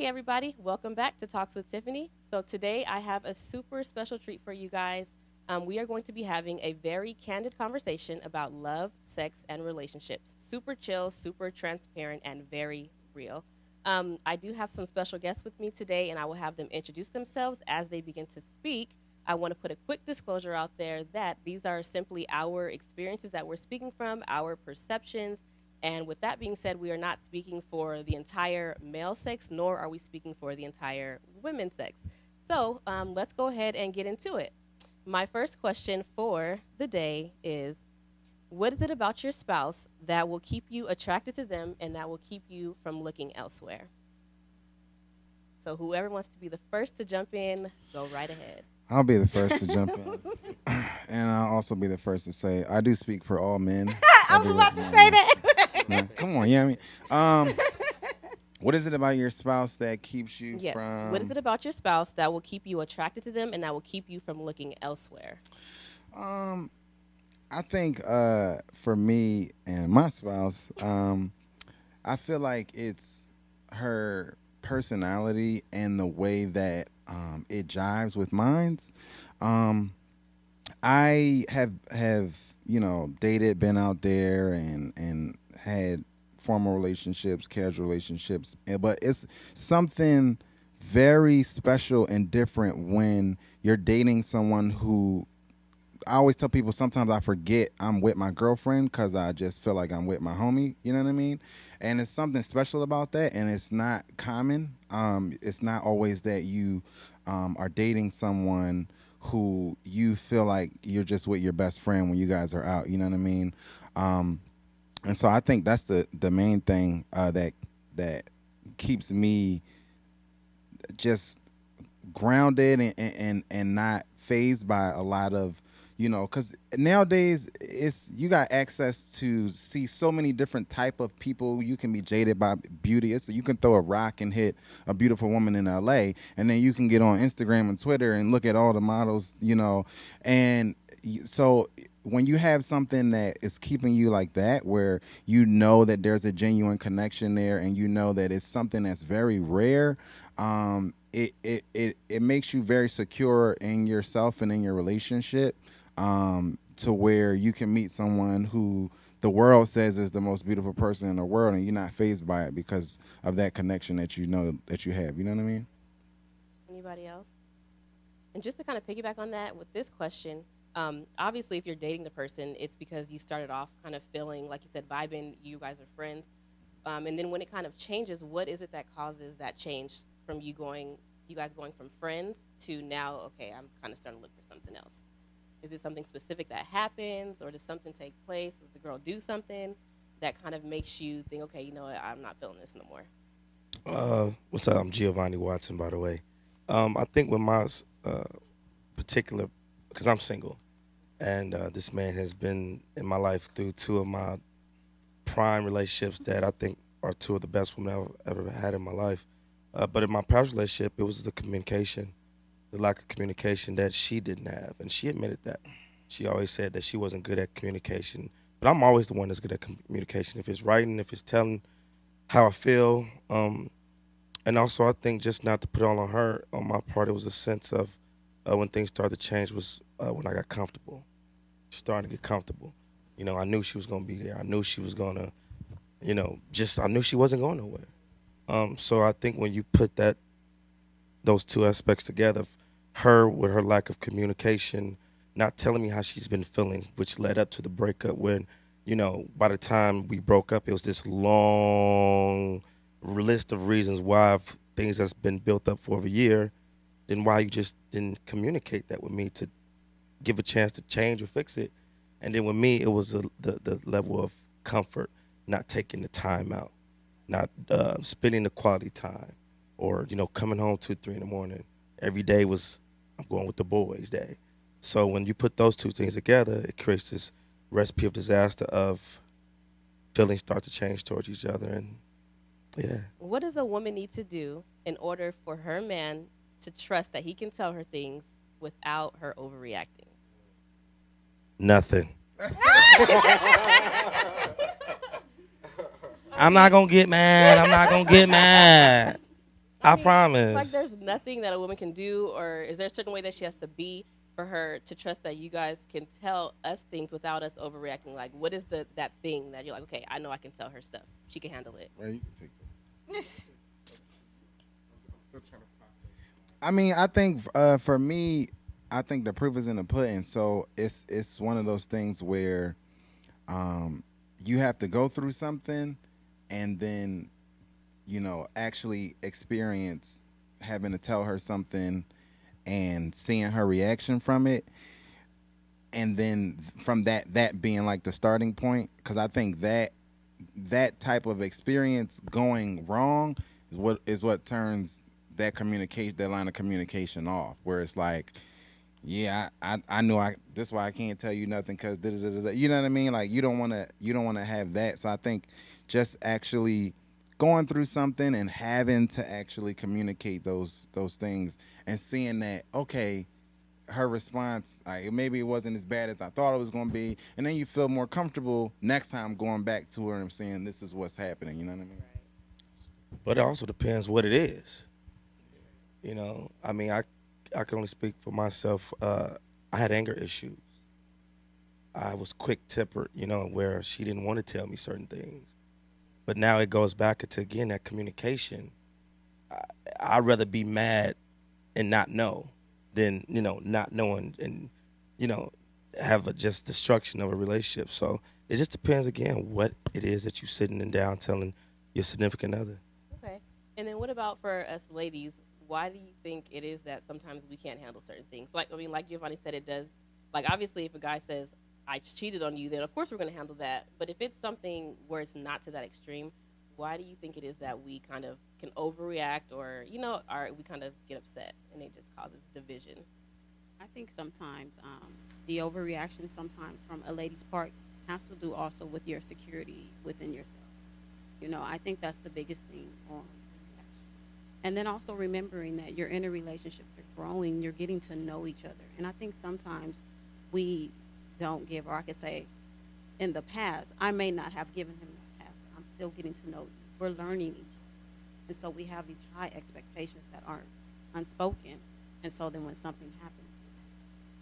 Hey everybody, welcome back to Talks with Tiffany. So today I have a super special treat for you guys. We are going to be having a very candid conversation about love, sex, and relationships. Super chill, super transparent, and very real. I do have some special guests with me today, and I will have them introduce themselves as they begin to speak. I want to put a quick disclosure out there that these are simply our experiences that we're speaking from, our perceptions. And with that being said, we are not speaking for the entire male sex, nor are we speaking for the entire women's sex. So let's go ahead and get into it. My first question for the day is, what is it about your spouse that will keep you attracted to them and that will keep you from looking elsewhere? So whoever wants to be the first to jump in, go right ahead. I'll be the first to jump in. And I'll also be the first to say, I do speak for all men. I was about to say that. Come on, yeah, what is it about your spouse that keeps you Yes. from... What is it about your spouse that will keep you attracted to them and that will keep you from looking elsewhere? I think for me and my spouse, I feel like it's her personality and the way that it jives with mine's. I have dated, been out there, and had formal relationships, casual relationships, but it's something very special and different when you're dating someone who... I always tell people sometimes I forget I'm with my girlfriend because I just feel like I'm with my homie. You know what I mean? And it's something special about that, and it's not common. It's not always that you are dating someone who you feel like you're just with your best friend when you guys are out. You know what I mean? And so I think that's the main thing that keeps me just grounded and not phased by a lot of... because nowadays you got access to see so many different type of people. You can be jaded by beauty. You can throw a rock and hit a beautiful woman in LA, and then you can get on Instagram and Twitter and look at all the models, and so when you have something that is keeping you like that, where you know that there's a genuine connection there, and you know that it's something that's very rare, it makes you very secure in yourself and in your relationship, to where you can meet someone who the world says is the most beautiful person in the world, and you're not fazed by it because of that connection that you know that you have. You know what I mean? Anybody else? And just to kind of piggyback on that with this question, obviously if you're dating the person, it's because you started off kind of feeling, like you said, vibing, you guys are friends. And then when it kind of changes, what is it that causes that change from you guys going from friends to now, okay, I'm kind of starting to look for something else? Is it something specific that happens, or does something take place? Does the girl do something that kind of makes you think, okay, you know what, I'm not feeling this no more? What's up? I'm Giovanni Watson, by the way. I think with my particular, because I'm single, and this man has been in my life through two of my prime relationships that I think are two of the best women I've ever had in my life. But in my past relationship, it was the communication, the lack of communication that she didn't have, and she admitted that. She always said that she wasn't good at communication, but I'm always the one that's good at communication. If it's writing, if it's telling how I feel, and also I think just not to put it all on her, on my part, it was a sense of when things started to change was when I got comfortable, starting to get comfortable. I knew she was going to be there. I knew she was going to, I knew she wasn't going nowhere. So I think when you put those two aspects together, her with her lack of communication, not telling me how she's been feeling, which led up to the breakup when, by the time we broke up, it was this long list of reasons why things that's been built up for over a year, then why you just didn't communicate that with me to give a chance to change or fix it. And then with me, it was the level of comfort, not taking the time out, not spending the quality time, or, coming home 2, 3 in the morning. Every day was, I'm going with the boys day. So when you put those two things together, it creates this recipe of disaster of feelings start to change towards each other. And yeah. What does a woman need to do in order for her man to trust that he can tell her things without her overreacting? Nothing. I'm not going to get mad. I mean, promise. like, there's nothing that a woman can do, or is there a certain way that she has to be for her to trust that you guys can tell us things without us overreacting? Like, what is that thing that you're like, okay, I know I can tell her stuff. She can handle it. Ray, you can take this. I mean, I think for me, I think the proof is in the pudding. So it's one of those things where you have to go through something, and then actually experience having to tell her something and seeing her reaction from it, and then from that being like the starting point, because I think that type of experience going wrong is what turns that line of communication off, where it's like, yeah, I know this is why I can't tell you nothing, because you know what I mean. Like, you don't want to have that. So I think just actually going through something and having to actually communicate those things, and seeing that, okay, her response, maybe it wasn't as bad as I thought it was going to be, and then you feel more comfortable next time going back to her and saying, this is what's happening. You know what I mean? But it also depends what it is. I mean, I can only speak for myself. I had anger issues. I was quick-tempered, where she didn't want to tell me certain things. But now it goes back into, again, that communication. I'd rather be mad and not know than, not knowing and, have a just destruction of a relationship. So it just depends, again, what it is that you're sitting down telling your significant other. Okay. And then what about for us ladies? Why do you think it is that sometimes we can't handle certain things? Like Giovanni said, it does. Like, obviously, if a guy says, I cheated on you, then of course we're going to handle that. But if it's something where it's not to that extreme, why do you think it is that we kind of can overreact, or, we kind of get upset and it just causes division? I think sometimes the overreaction sometimes from a lady's part has to do also with your security within yourself. I think that's the biggest thing on reaction. And then also remembering that you're in a relationship, you're growing, you're getting to know each other. And I think sometimes we don't give, or I could say in the past, I may not have given him the past. I'm still getting to know you. We're learning each other. And so we have these high expectations that aren't unspoken. And so then when something happens, this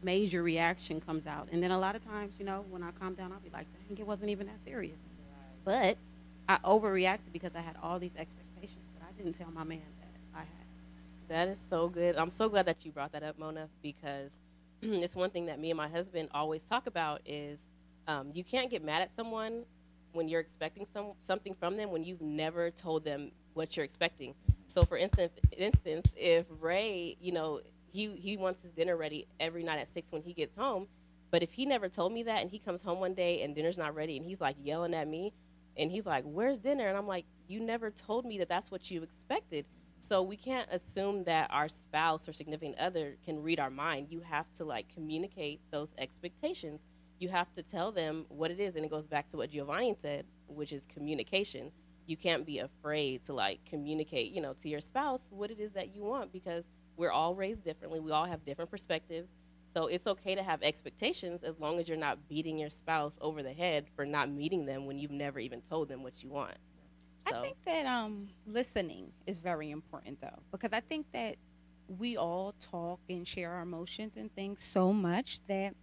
major reaction comes out. And then a lot of times, when I calm down, I'll be like, dang, it wasn't even that serious. But I overreacted because I had all these expectations that I didn't tell my man that I had. That is so good. I'm so glad that you brought that up, Mona, because it's one thing that me and my husband always talk about is you can't get mad at someone when you're expecting something from them when you've never told them what you're expecting. So, for instance, if Ray, he wants his dinner ready every night at 6 when he gets home, but if he never told me that and he comes home one day and dinner's not ready and he's like yelling at me and he's like, where's dinner? And I'm like, you never told me that that's what you expected. So we can't assume that our spouse or significant other can read our mind. You have to communicate those expectations. You have to tell them what it is, and it goes back to what Giovanni said, which is communication. You can't be afraid to communicate, to your spouse what it is that you want, because we're all raised differently. We all have different perspectives. So it's okay to have expectations as long as you're not beating your spouse over the head for not meeting them when you've never even told them what you want. So. I think that listening is very important, though, because I think that we all talk and share our emotions and things so much that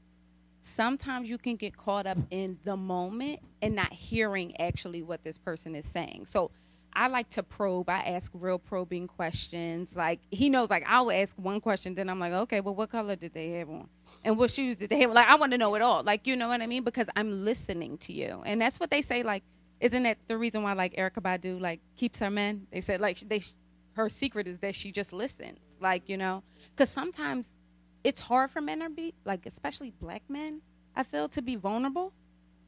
sometimes you can get caught up in the moment and not hearing actually what this person is saying. So I like to probe. I ask real probing questions. Like, he knows, I'll ask one question, then I'm like, okay, well, what color did they have on? And what shoes did they have? I want to know it all. You know what I mean? Because I'm listening to you. And that's what they say, isn't that the reason why, Erykah Badu, keeps her men? They said, her secret is that she just listens, Because sometimes it's hard for men to be, especially black men, I feel, to be vulnerable.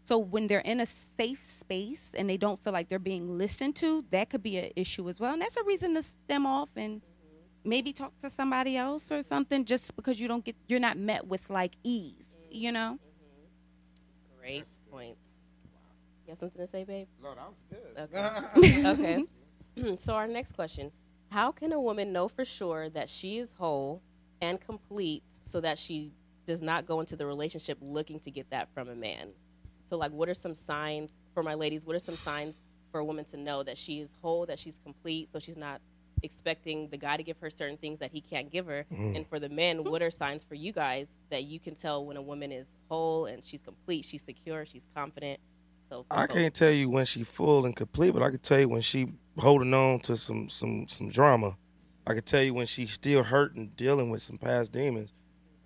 So when they're in a safe space and they don't feel like they're being listened to, that could be an issue as well. And that's a reason to stem off and maybe talk to somebody else or something, just because you're not met with ease, Great points. You have something to say, babe? No, that was good. Okay. Okay. So our next question: how can a woman know for sure that she is whole and complete so that she does not go into the relationship looking to get that from a man? So, what are some signs for my ladies? What are some signs for a woman to know that she is whole, that she's complete, so she's not expecting the guy to give her certain things that he can't give her. And for the men, what are signs for you guys that you can tell when a woman is whole and she's complete, she's secure, she's confident? So I can't tell you when she full and complete, but I can tell you when she holding on to some drama. I can tell you when she's still hurting, dealing with some past demons,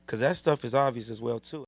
because that stuff is obvious as well too.